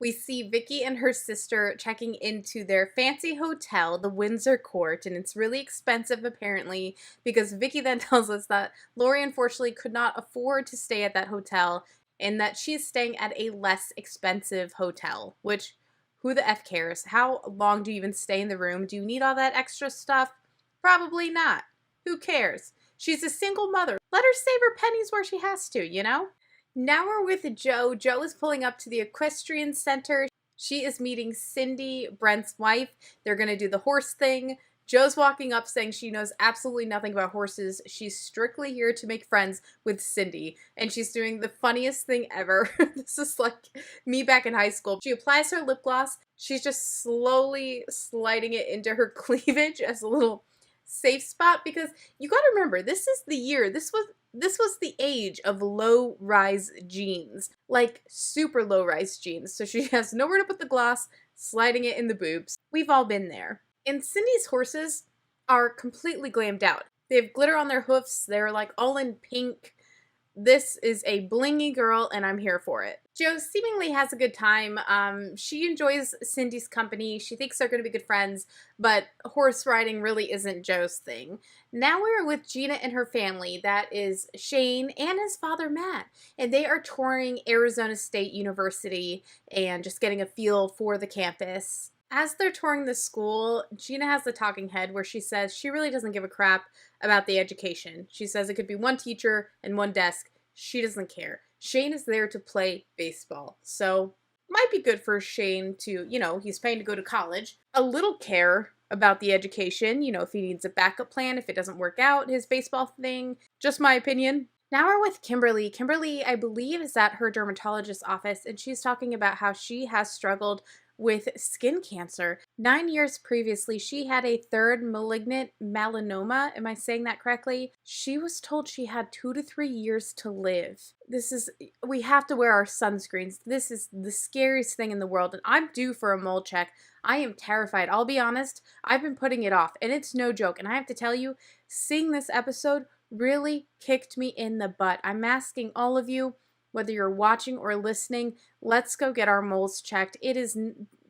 We see Vicky and her sister checking into their fancy hotel, the Windsor Court, and it's really expensive apparently because Vicky then tells us that Lori unfortunately could not afford to stay at that hotel and that she's staying at a less expensive hotel, which who the F cares? How long do you even stay in the room? Do you need all that extra stuff? Probably not. Who cares? She's a single mother. Let her save her pennies where she has to, Now we're with Joe. Joe is pulling up to the equestrian center. She is meeting Cindy, Brent's wife. They're going to do the horse thing. Joe's walking up saying she knows absolutely nothing about horses. She's strictly here to make friends with Cindy. And she's doing the funniest thing ever. This is like me back in high school. She applies her lip gloss. She's just slowly sliding it into her cleavage as a little safe spot because you got to remember, this is the year. This was the age of low-rise jeans, like super low-rise jeans. So she has nowhere to put the gloss, sliding it in the boobs. We've all been there. And Cindy's horses are completely glammed out. They have glitter on their hoofs. They're like all in pink. This is a blingy girl, and I'm here for it. Jo seemingly has a good time. She enjoys Cindy's company. She thinks they're going to be good friends, but horse riding really isn't Jo's thing. Now we're with Gina and her family. That is Shane and his father, Matt. And they are touring Arizona State University and just getting a feel for the campus. As they're touring the school, Gina has the talking head where she says she really doesn't give a crap about the education. She says it could be one teacher and one desk. She doesn't care. Shane is there to play baseball. So, might be good for Shane to, he's paying to go to college. A little care about the education, if he needs a backup plan, if it doesn't work out, his baseball thing. Just my opinion. Now we're with Kimberly. Kimberly, I believe, is at her dermatologist's office, and she's talking about how she has struggled with skin cancer. 9 years previously, she had a third malignant melanoma. Am I saying that correctly? She was told she had 2 to 3 years to live. We have to wear our sunscreens. This is the scariest thing in the world, and I'm due for a mole check. I am terrified. I'll be honest, I've been putting it off, and it's no joke. And I have to tell you, seeing this episode really kicked me in the butt. I'm asking all of you, whether you're watching or listening, let's go get our moles checked. It is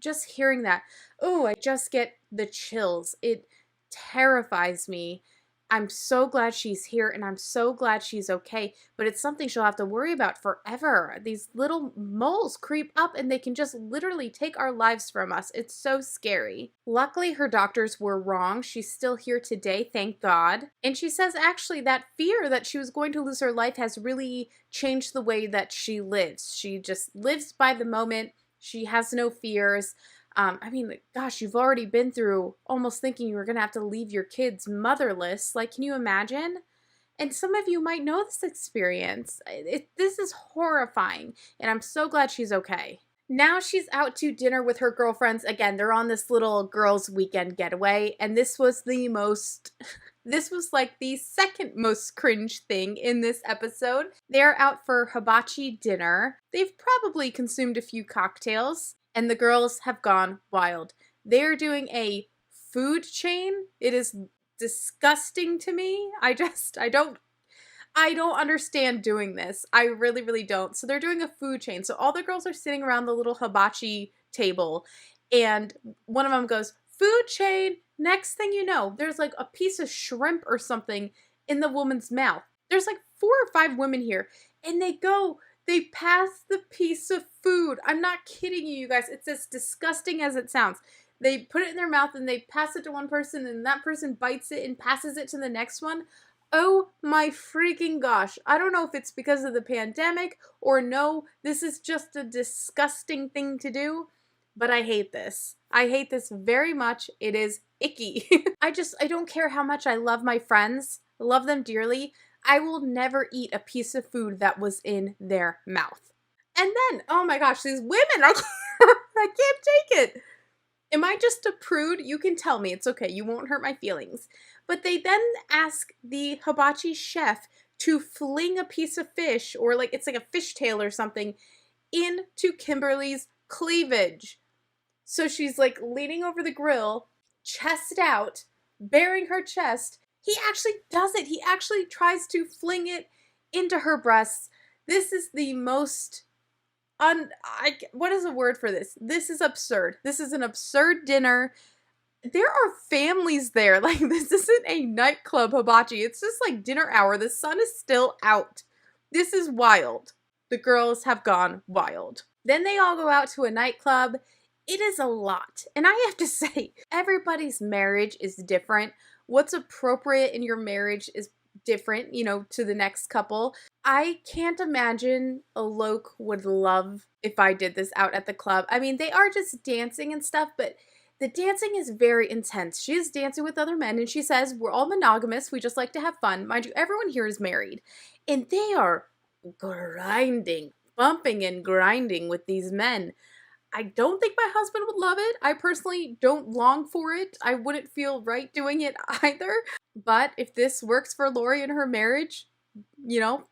just hearing that. Oh, I just get the chills. It terrifies me. I'm so glad she's here and I'm so glad she's okay, but it's something she'll have to worry about forever. These little moles creep up and they can just literally take our lives from us. It's so scary. Luckily, her doctors were wrong. She's still here today, thank God. And she says actually that fear that she was going to lose her life has really changed the way that she lives. She just lives by the moment. She has no fears. Gosh, you've already been through almost thinking you were going to have to leave your kids motherless. Like, can you imagine? And some of you might know this experience. This is horrifying, and I'm so glad she's okay. Now she's out to dinner with her girlfriends. Again, they're on this little girls' weekend getaway, and this was like the second most cringe thing in this episode. They're out for hibachi dinner. They've probably consumed a few cocktails. And the girls have gone wild. They're doing a food chain. It is disgusting to me. I don't understand doing this. I really, really don't. So they're doing a food chain. So all the girls are sitting around the little hibachi table. And one of them goes, food chain. Next thing you know, there's like a piece of shrimp or something in the woman's mouth. There's like 4 or 5 women here. And they pass the piece of food. I'm not kidding you guys. It's as disgusting as it sounds. They put it in their mouth and they pass it to one person and that person bites it and passes it to the next one. Oh my freaking gosh. I don't know if it's because of the pandemic or no, this is just a disgusting thing to do, but I hate this. I hate this very much. It is icky. I don't care how much I love my friends. I love them dearly. I will never eat a piece of food that was in their mouth. And then, oh my gosh, these women, I can't take it. Am I just a prude? You can tell me. It's okay. You won't hurt my feelings. But they then ask the hibachi chef to fling a piece of fish, or it's like a fishtail or something, into Kimberly's cleavage. So she's like leaning over the grill, chest out, baring her chest. He actually does it. He actually tries to fling it into her breasts. This is the most what is the word for this? This is absurd. This is an absurd dinner. There are families there. Like, this isn't a nightclub hibachi. It's just like dinner hour. The sun is still out. This is wild. The girls have gone wild. Then they all go out to a nightclub. It is a lot. And I have to say, everybody's marriage is different. What's appropriate in your marriage is different, to the next couple. I can't imagine RHOC would love if I did this out at the club. I mean, they are just dancing and stuff, but the dancing is very intense. She is dancing with other men, and she says, we're all monogamous. We just like to have fun. Mind you, everyone here is married. And they are grinding, bumping and grinding with these men. I don't think my husband would love it. I personally don't long for it. I wouldn't feel right doing it either. But if this works for Lori and her marriage,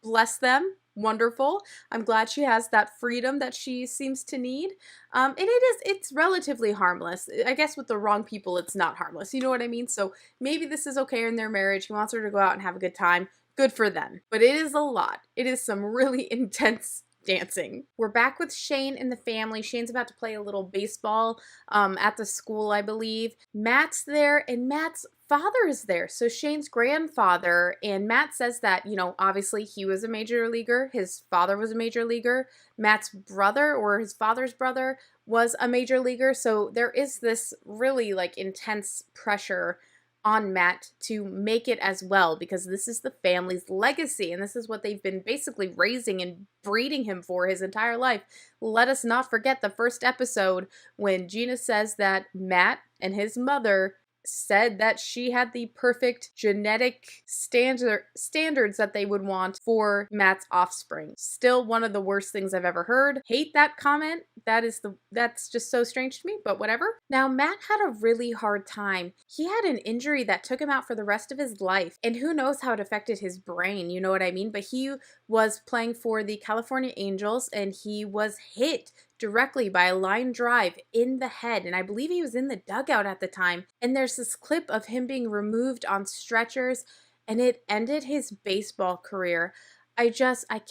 bless them. wonderful. I'm glad she has that freedom that she seems to need. And it's relatively harmless. I guess with the wrong people, it's not harmless. You know what I mean? So maybe this is okay in their marriage. He wants her to go out and have a good time. Good for them. But it is a lot. It is some really intense dancing. We're back with Shane and the family. Shane's about to play a little baseball at the school, I believe. Matt's there, and Matt's father is there. So Shane's grandfather, and Matt says that, obviously he was a major leaguer. His father was a major leaguer. Matt's brother, or his father's brother, was a major leaguer. So there is this really intense pressure on Matt to make it as well, because this is the family's legacy and this is what they've been basically raising and breeding him for his entire life. Let us not forget the first episode when Gina says that Matt and his mother said that she had the perfect genetic standards that they would want for Matt's offspring. Still one of the worst things I've ever heard. Hate that comment. That's just so strange to me, but whatever. Now, Matt had a really hard time. He had an injury that took him out for the rest of his life, and who knows how it affected his brain, you know what I mean? But he was playing for the California Angels, and he was hit directly by a line drive in the head, and I believe he was in the dugout at the time. And there's this clip of him being removed on stretchers, and it ended his baseball career. I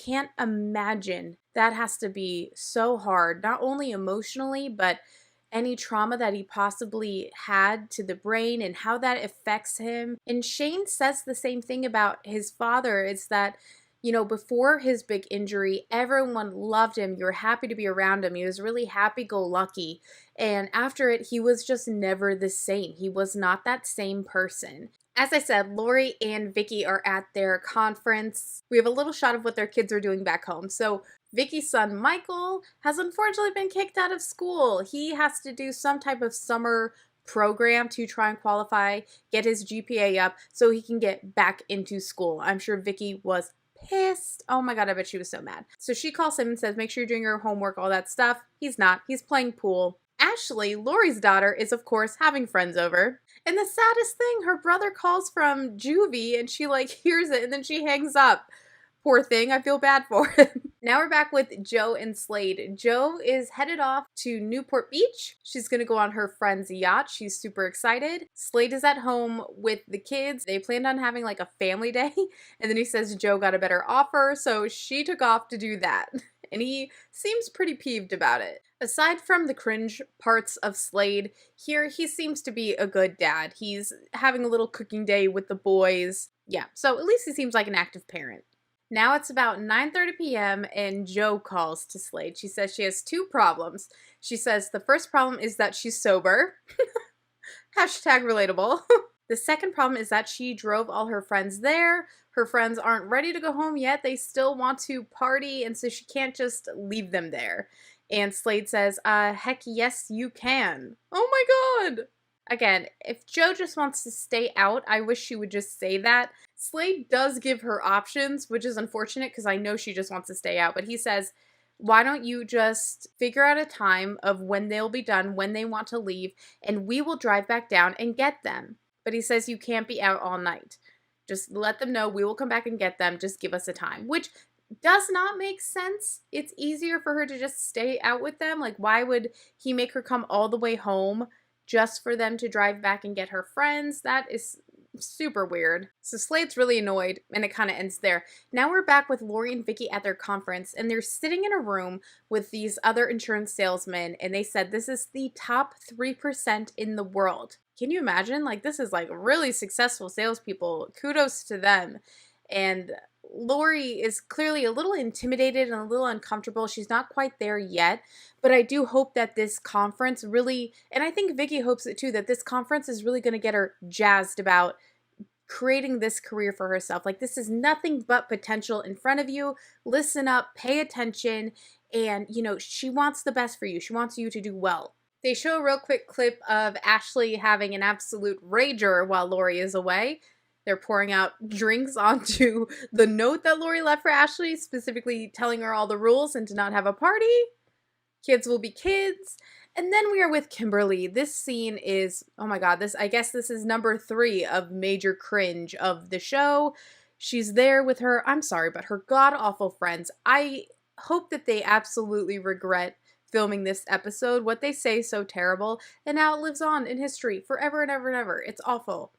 can't imagine. That has to be so hard, not only emotionally, but any trauma that he possibly had to the brain and how that affects him. And Shane says the same thing about his father. It's that before his big injury, everyone loved him. You were happy to be around him. He was really happy-go-lucky. And after it, he was just never the same. He was not that same person. As I said, Lori and Vicky are at their conference. We have a little shot of what their kids are doing back home. So Vicky's son, Michael, has unfortunately been kicked out of school. He has to do some type of summer program to try and qualify, get his GPA up so he can get back into school. I'm sure Vicky was pissed. Oh my God, I bet she was so mad. So she calls him and says, make sure you're doing your homework, all that stuff. He's not. He's playing pool. Ashley, Lori's daughter, is of course having friends over. And the saddest thing, her brother calls from juvie and she hears it and then she hangs up. Poor thing, I feel bad for him. Now we're back with Joe and Slade. Joe is headed off to Newport Beach. She's gonna go on her friend's yacht. She's super excited. Slade is at home with the kids. They planned on having a family day. And then he says Joe got a better offer, so she took off to do that. And he seems pretty peeved about it. Aside from the cringe parts of Slade, here he seems to be a good dad. He's having a little cooking day with the boys. Yeah, so at least he seems like an active parent. Now it's about 9:30 p.m. and Joe calls to Slade. She says she has two problems. She says the first problem is that she's sober. Hashtag relatable. The second problem is that she drove all her friends there. Her friends aren't ready to go home yet. They still want to party, and so she can't just leave them there. And Slade says, heck yes, you can. Oh my God. Again, if Joe just wants to stay out, I wish she would just say that. Slade does give her options, which is unfortunate because I know she just wants to stay out. But he says, why don't you just figure out a time of when they'll be done, when they want to leave, and we will drive back down and get them. But he says you can't be out all night. Just let them know we will come back and get them. Just give us a time, which does not make sense. It's easier for her to just stay out with them. Why would he make her come all the way home just for them to drive back and get her friends? That is super weird. So Slade's really annoyed, and it kind of ends there. Now we're back with Lori and Vicky at their conference, and they're sitting in a room with these other insurance salesmen, and they said this is the top 3% in the world. Can you imagine? This is really successful salespeople. Kudos to them. And Lori is clearly a little intimidated and a little uncomfortable. She's not quite there yet, but I do hope that this conference really, and I think Vicky hopes it too, that this conference is really going to get her jazzed about creating this career for herself. This is nothing but potential in front of you. Listen up, pay attention, and she wants the best for you. She wants you to do well. They show a real quick clip of Ashley having an absolute rager while Lori is away. They're pouring out drinks onto the note that Lori left for Ashley, specifically telling her all the rules and to not have a party. Kids will be kids. And then we are with Kimberly. This scene is, oh my God, I guess this is number 3 of major cringe of the show. She's there with her, I'm sorry, but her god-awful friends. I hope that they absolutely regret filming this episode. What they say is so terrible, and now it lives on in history forever and ever and ever. It's awful.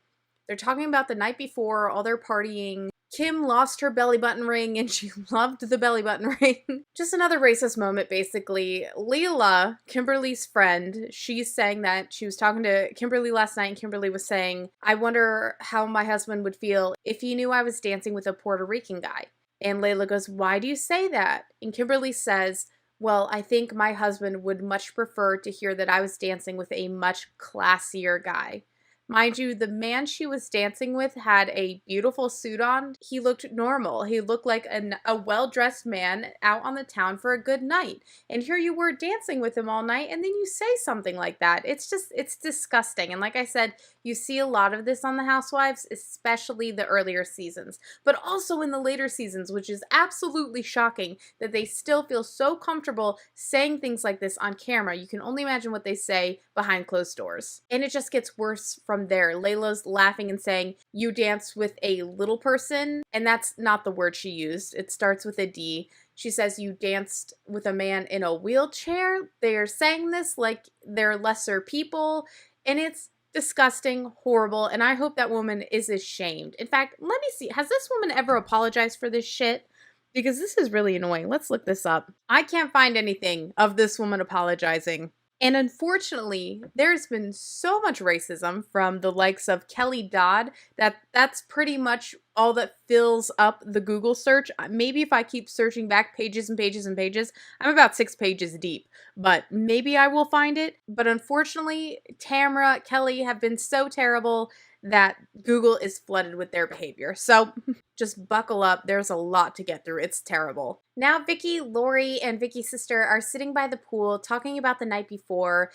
They're talking about the night before, all their partying. Kim lost her belly button ring and she loved the belly button ring. Just another racist moment, basically. Leela, Kimberly's friend, she's saying that she was talking to Kimberly last night and Kimberly was saying, I wonder how my husband would feel if he knew I was dancing with a Puerto Rican guy. And Layla goes, why do you say that? And Kimberly says, well, I think my husband would much prefer to hear that I was dancing with a much classier guy. Mind you, the man she was dancing with had a beautiful suit on. He looked normal. He looked like a well-dressed man out on the town for a good night. And here you were dancing with him all night, and then you say something like that. It's disgusting. And like I said, you see a lot of this on The Housewives, especially the earlier seasons, but also in the later seasons, which is absolutely shocking that they still feel so comfortable saying things like this on camera. You can only imagine what they say behind closed doors. And it just gets worse from there. Layla's laughing and saying, you dance with a little person, and that's not the word she used. It starts with a D. She says you danced with a man in a wheelchair. They're saying this like they're lesser people, and it's disgusting, horrible, and I hope that woman is ashamed. In fact, let me see. Has this woman ever apologized for this shit? Because this is really annoying. Let's look this up. I can't find anything of this woman apologizing. And unfortunately, there's been so much racism from the likes of Kelly Dodd that's pretty much all that fills up the Google search. Maybe if I keep searching back pages and pages and pages, I'm about 6 pages deep, but maybe I will find it. But unfortunately, Tamra, Kelly have been so terrible that Google is flooded with their behavior. So just buckle up. There's a lot to get through. It's terrible. Now Vicky, Lori, and Vicky's sister are sitting by the pool talking about the night before.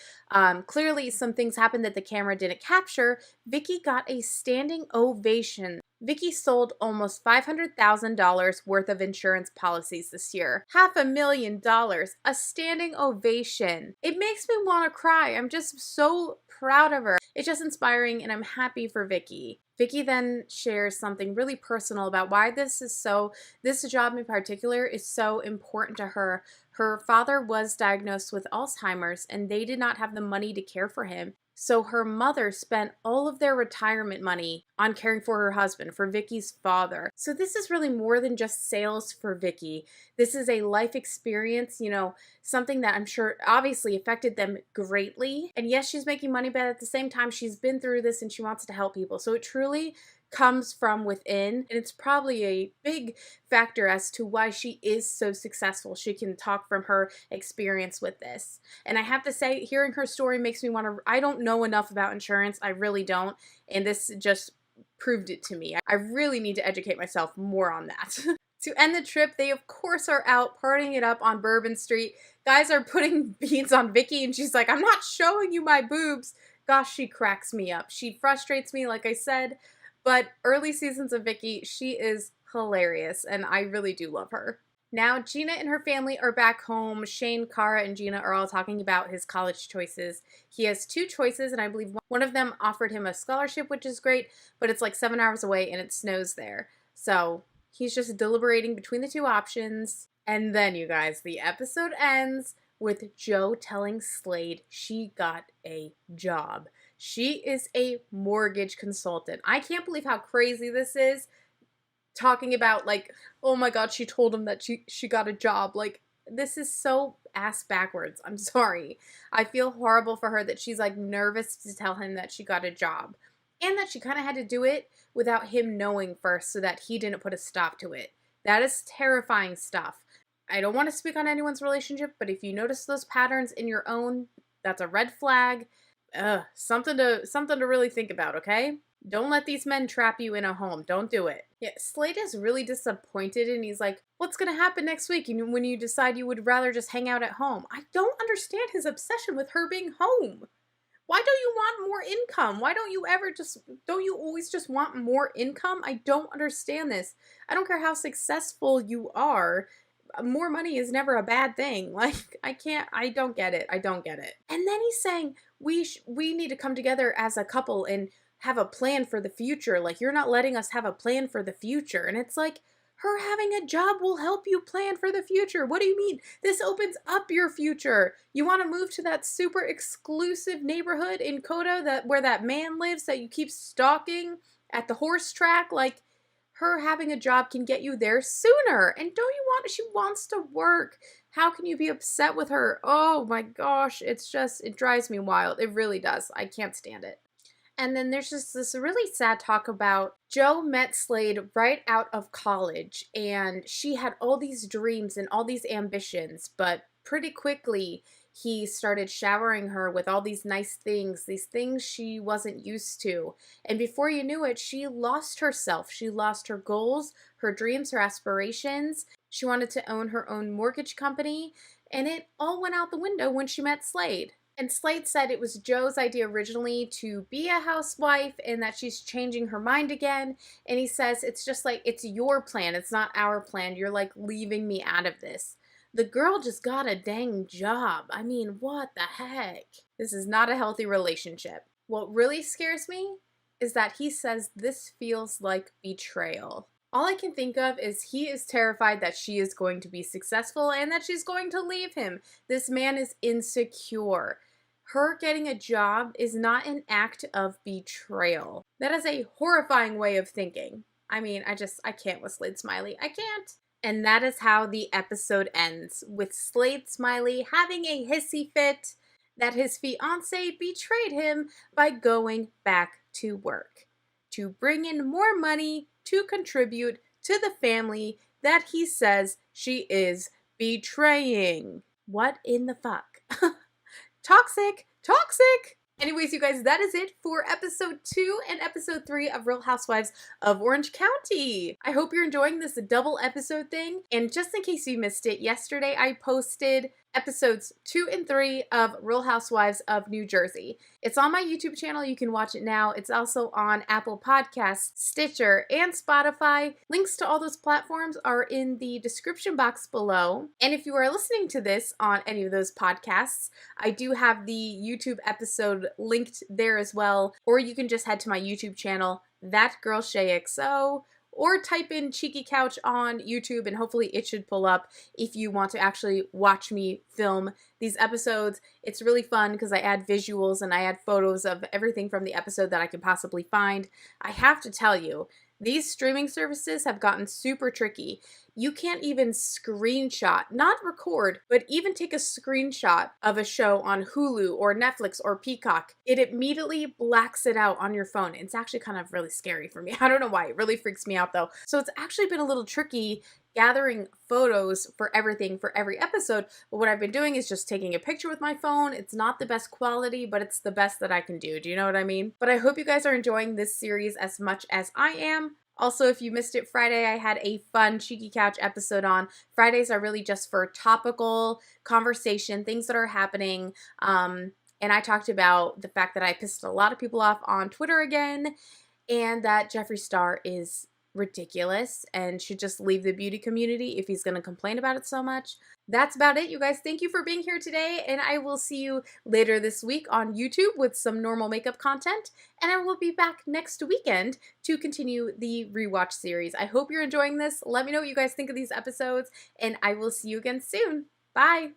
Clearly some things happened that the camera didn't capture. Vicky got a standing ovation. Vicky sold almost $500,000 worth of insurance policies this year. $500,000, a standing ovation. It makes me want to cry. I'm just so proud of her. It's just inspiring, and I'm happy for Vicky. Vicky then shares something really personal about why this job in particular is so important to her. Her father was diagnosed with Alzheimer's, and they did not have the money to care for him. So her mother spent all of their retirement money on caring for her husband, for Vicky's father. So this is really more than just sales for Vicky. This is a life experience, something that I'm sure obviously affected them greatly. And yes, she's making money, but at the same time, she's been through this and she wants to help people. So it truly comes from within, and it's probably a big factor as to why she is so successful. She can talk from her experience with this. And I have to say, hearing her story makes me want to, I don't know enough about insurance. I really don't. And this just proved it to me. I really need to educate myself more on that. To end the trip, they of course are out partying it up on Bourbon Street. Guys are putting beads on Vicky and she's like, I'm not showing you my boobs. Gosh, she cracks me up. She frustrates me, like I said. But early seasons of Vicky, she is hilarious, and I really do love her. Now, Gina and her family are back home. Shane, Cara, and Gina are all talking about his college choices. He has 2 choices, and I believe one of them offered him a scholarship, which is great, but it's like 7 hours away, and it snows there. So he's just deliberating between the 2 options. And then, you guys, the episode ends with Joe telling Slade she got a job. She is a mortgage consultant. I can't believe how crazy this is. Talking about like, oh my God, she told him that she got a job. Like, this is so ass backwards. I'm sorry. I feel horrible for her that she's like nervous to tell him that she got a job. And that she kind of had to do it without him knowing first so that he didn't put a stop to it. That is terrifying stuff. I don't want to speak on anyone's relationship, but if you notice those patterns in your own, that's a red flag. Something to really think about, okay? Don't let these men trap you in a home. Don't do it. Yeah, Slade is really disappointed and he's like, what's going to happen next week when you decide you would rather just hang out at home? I don't understand his obsession with her being home. Why don't you want more income? Why don't you always just want more income? I don't understand this. I don't care how successful you are. More money is never a bad thing. Like, I don't get it. And then he's saying, we need to come together as a couple and have a plan for the future. Like, you're not letting us have a plan for the future. And it's like, her having a job will help you plan for the future. What do you mean? This opens up your future. You want to move to that super exclusive neighborhood in Kodo where that man lives that you keep stalking at the horse track? Like, her having a job can get you there sooner. And don't you want, she wants to work. How can you be upset with her? Oh my gosh, it's just, it drives me wild. It really does. I can't stand it. And then there's just this really sad talk about Joe met Slade right out of college, and she had all these dreams and all these ambitions, but pretty quickly he started showering her with all these nice things, these things she wasn't used to. And before you knew it, she lost herself. She lost her goals, her dreams, her aspirations. She wanted to own her own mortgage company, and it all went out the window when she met Slade. And Slade said it was Joe's idea originally to be a housewife and that she's changing her mind again. And he says, it's just like, it's your plan. It's not our plan. You're like leaving me out of this. The girl just got a dang job. I mean, what the heck? This is not a healthy relationship. What really scares me is that he says this feels like betrayal. All I can think of is he is terrified that she is going to be successful and that she's going to leave him. This man is insecure. Her getting a job is not an act of betrayal. That is a horrifying way of thinking. I mean, I can't with Slade Smiley. I can't. And that is how the episode ends, with Slade Smiley having a hissy fit that his fiancé betrayed him by going back to work to bring in more money to contribute to the family that he says she is betraying. What in the fuck? Toxic, toxic. Anyways, you guys, that is it for episode 2 and episode 3 of Real Housewives of Orange County. I hope you're enjoying this double episode thing. And just in case you missed it, yesterday I posted episodes 2 and 3 of Real Housewives of New Jersey. It's on my YouTube channel. You can watch it now. It's also on Apple Podcasts, Stitcher, and Spotify. Links to all those platforms are in the description box below. And if you are listening to this on any of those podcasts, I do have the YouTube episode linked there as well. Or you can just head to my YouTube channel, That Girl Shay XO, or type in Cheeky Couch on YouTube and hopefully it should pull up if you want to actually watch me film these episodes. It's really fun because I add visuals and I add photos of everything from the episode that I can possibly find. I have to tell you, these streaming services have gotten super tricky. You can't even screenshot, not record, but even take a screenshot of a show on Hulu or Netflix or Peacock. It immediately blacks it out on your phone. It's actually kind of really scary for me. I don't know why. It really freaks me out though. So it's actually been a little tricky gathering photos for everything for every episode. But what I've been doing is just taking a picture with my phone. It's not the best quality, but it's the best that I can do. Do you know what I mean? But I hope you guys are enjoying this series as much as I am. Also, if you missed it Friday, I had a fun Cheeky Couch episode on. Fridays are really just for topical conversation, things that are happening. And I talked about the fact that I pissed a lot of people off on Twitter again, and that Jeffree Star is ridiculous and should just leave the beauty community if he's going to complain about it so much. That's about it, you guys. Thank you for being here today, and I will see you later this week on YouTube with some normal makeup content, and I will be back next weekend to continue the Rewatch series. I hope you're enjoying this. Let me know what you guys think of these episodes, and I will see you again soon. Bye!